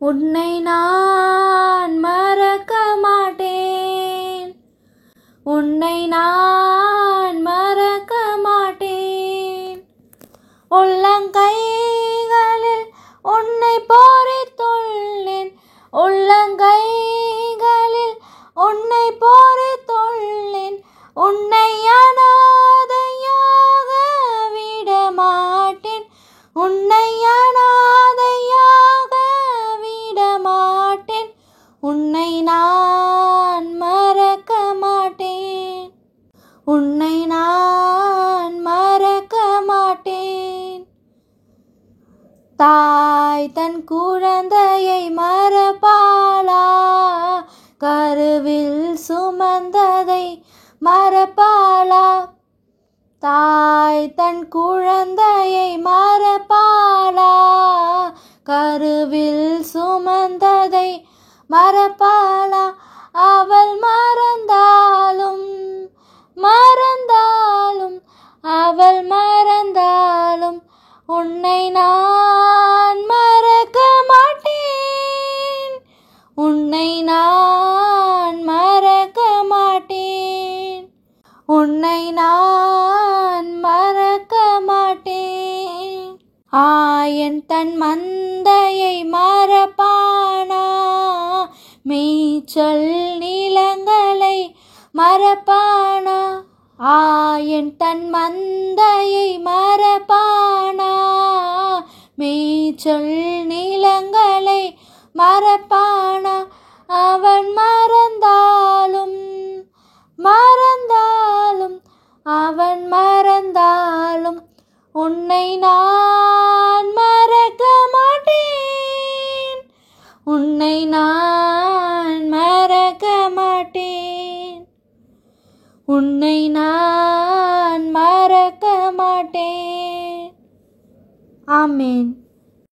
உன்னை நான் மறக்க மாட்டேன். உன்னை நான் மறக்க மாட்டேன். உள்ளங்கைகளில் உன்னை பொறித்துள்ளேன். உள்ளங்கைகளில் உன்னை பொறித்துள்ளேன். உன்னை அனாதையாக விடமாட்டேன். உன்னை அனாதையாக விடமாட்டேன். உன்னை நான் மறக்க மாட்டேன். உன்னை நான் மறக்க மாட்டேன். தாய் தன் குழந்தையை மறப்பாளா? கருவில் சுமந்ததை மறப்பாளா? தாய் தன் குழந்தையை மறப்பாளா? கருவில் சுமந்ததை மறப்பாளா? அவள் மறந்தாலும் மறந்தாலும் அவள் மறந்தாலும் உன்னை நான் மறக்க மாட்டேன். உன்னை நான் மறக்க மாட்டேன். உன்னை நான் மறக்க மாட்டேன். ஆயன் தன் மந்தையை மறப்பானா? மேய்ச்சல் நிலங்களை மறப்பானா? ஆயன் தன் மந்தையை மறப்பானா? மேய்ச்சல் நிலங்களை மறப்பானா? அவன் மறந்தாலும் மறந்தாலும் அவன் மறந்தாலும் உன்னை நான் மறக்க மாட்டேன். உன்னை நான் மறக்க மாட்டேன். உன்னை நான் மறக்க மாட்டேன். ஆமென்.